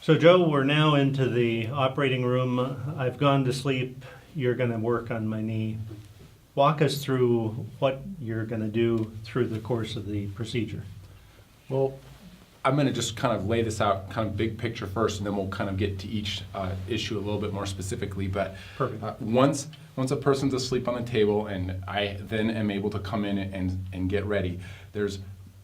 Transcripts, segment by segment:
So Joe, we're now into the operating room. I've gone to sleep. You're going to work on my knee. Walk us through what you're going to do through the course of the procedure. Well, I'm going to just kind of lay this out, kind of big picture first, and then we'll kind of get to each issue a little bit more specifically. But once a person's asleep on the table, and I then am able to come in and get ready, there's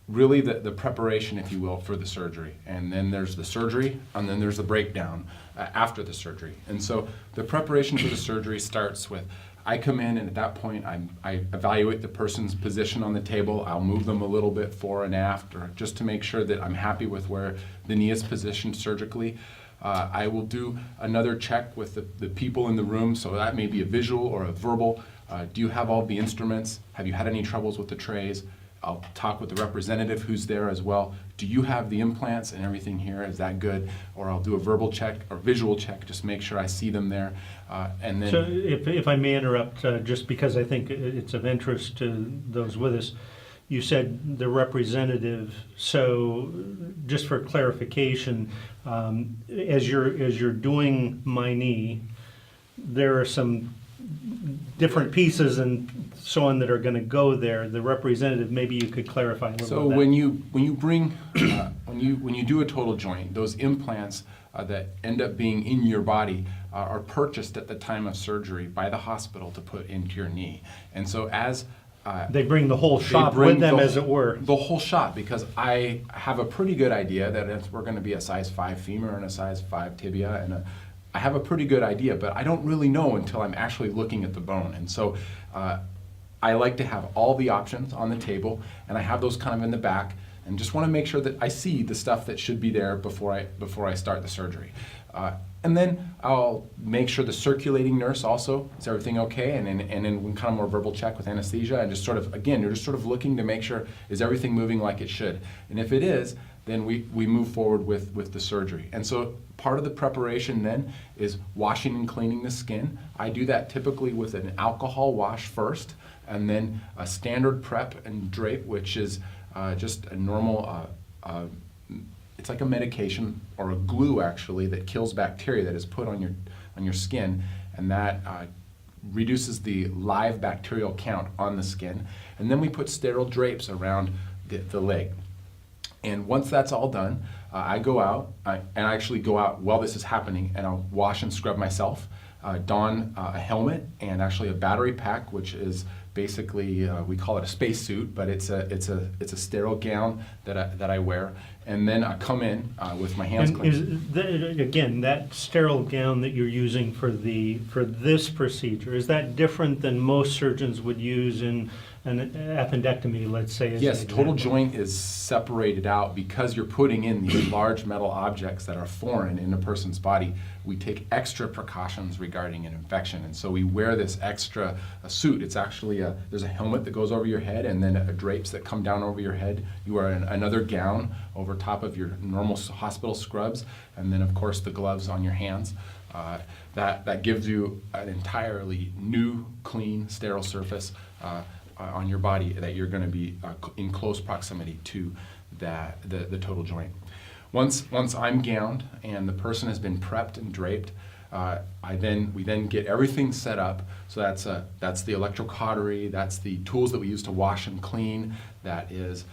really the preparation, if you will, for the surgery. And then there's the surgery, and then there's the breakdown after the surgery. And so the preparation for the surgery starts with, I come in, and at that point I evaluate the person's position on the table. I'll move them a little bit fore and aft, or just to make sure that I'm happy with where the knee is positioned surgically. I will do another check with the people in the room, so that may be a visual or a verbal. Do you have all the instruments? Have you had any troubles with the trays? I'll talk with the representative who's there as well. Do you have the implants and everything here? Is that good? Or I'll do a verbal check or visual check, just make sure I see them there. And then, so if I may interrupt, just because I think it's of interest to those with us, you said the representative. So just for clarification, as you're doing my knee, there are some different pieces and so on that are going to go there. The representative, maybe you could clarify a little bit. So when you bring when you do a total joint, those implants that end up being in your body are purchased at the time of surgery by the hospital to put into your knee. And so as they bring the whole shop with them, as it were. The whole shop, because I have a pretty good idea that we're going to be a size 5 femur and a size 5 tibia, and I have a pretty good idea, but I don't really know until I'm actually looking at the bone. And so I like to have all the options on the table, and I have those kind of in the back, and just want to make sure that I see the stuff that should be there before I start the surgery. And then I'll make sure the circulating nurse also, is everything okay? And then kind of more verbal check with anesthesia, and just sort of, again, you're just sort of looking to make sure, is everything moving like it should? And if it is, then we move forward with the surgery. And so part of the preparation then is washing and cleaning the skin. I do that typically with an alcohol wash first, and then a standard prep and drape, which is just a normal, it's like a medication or a glue actually that kills bacteria that is put on your skin, and that reduces the live bacterial count on the skin. And then we put sterile drapes around the leg. And once that's all done, I go out, and I actually go out while this is happening, and I'll wash and scrub myself, don a helmet and actually a battery pack, which is basically, we call it a space suit, but it's a sterile gown that I wear, and then I come in with my hands clean. Again, that sterile gown that you're using for this procedure, is that different than most surgeons would use in an appendectomy, let's say? Yes, total joint is separated out because you're putting in these large metal objects that are foreign in a person's body. We take extra precautions regarding an infection, and so we wear this extra suit. It's actually there's a helmet that goes over your head, and then drapes that come down over your head. You wear another gown over top of your normal hospital scrubs, and then of course the gloves on your hands. That gives you an entirely new, clean, sterile surface on your body that you're going to be in close proximity to the total joint. Once I'm gowned and the person has been prepped and draped, we then get everything set up. So that's the electrocautery, that's the tools that we use to wash and clean, that is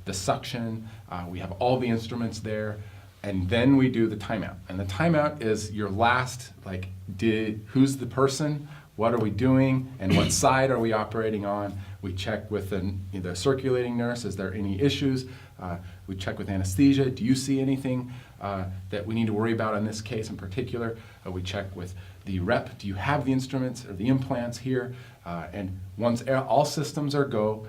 the suction. We have all the instruments there, and then we do the timeout. And the timeout is your last, who's the person? What are we doing, and what side are we operating on? We check with the circulating nurse, is there any issues? We check with anesthesia, do you see anything that we need to worry about in this case in particular? We check with the rep, do you have the instruments or the implants here? And once all systems are go,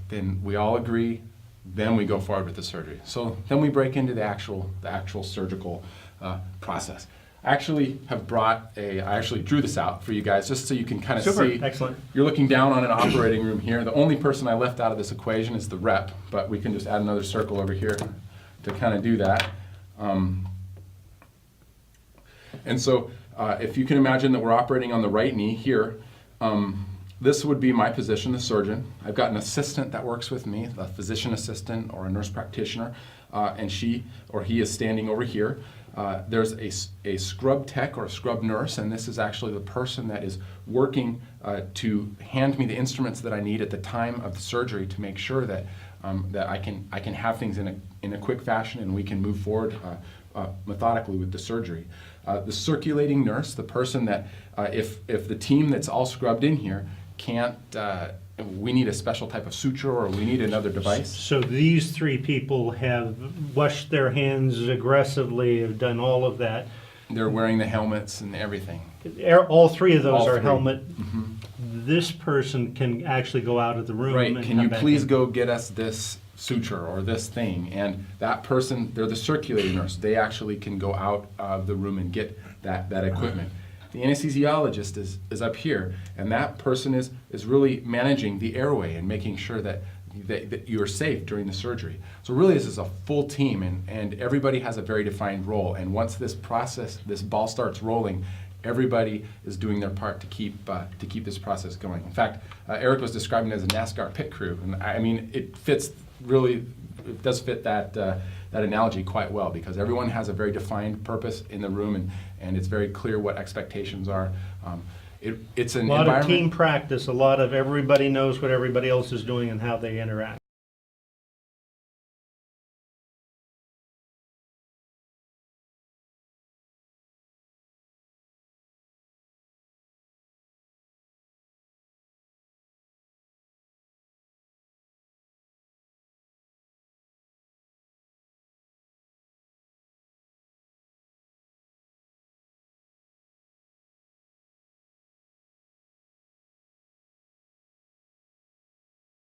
then we all agree, then we go forward with the surgery. So then we break into the actual surgical process. I actually drew this out for you guys just so you can kind of see. Excellent. You're looking down on an operating room here. The only person I left out of this equation is the rep, but we can just add another circle over here to kind of do that. And so if you can imagine that we're operating on the right knee here, this would be my position, the surgeon. I've got an assistant that works with me, a physician assistant or a nurse practitioner, and she or he is standing over here. There's a scrub tech or a scrub nurse, and this is actually the person that is working to hand me the instruments that I need at the time of the surgery to make sure that that I can have things in a quick fashion and we can move forward methodically with the surgery. The circulating nurse, the person that if the team that's all scrubbed in here can't, we need a special type of suture or we need another device. So these three people have washed their hands aggressively, have done all of that. They're wearing the helmets and everything. All three of those All are three. helmet. This person can actually go out of the room. Right, and can come you back please in. go get us this suture or this thing? And that person, they're the circulating nurse. They actually can go out of the room and get that equipment. The anesthesiologist is up here, and that person is really managing the airway and making sure that you're safe during the surgery. So really this is a full team, and everybody has a very defined role. And once this ball starts rolling, everybody is doing their part to keep this process going. In fact, Eric was describing it as a NASCAR pit crew, and I mean it does fit that analogy quite well, because everyone has a very defined purpose in the room, and it's very clear what expectations are. It's an A lot of environment. team practice, a lot of everybody knows what everybody else is doing and how they interact.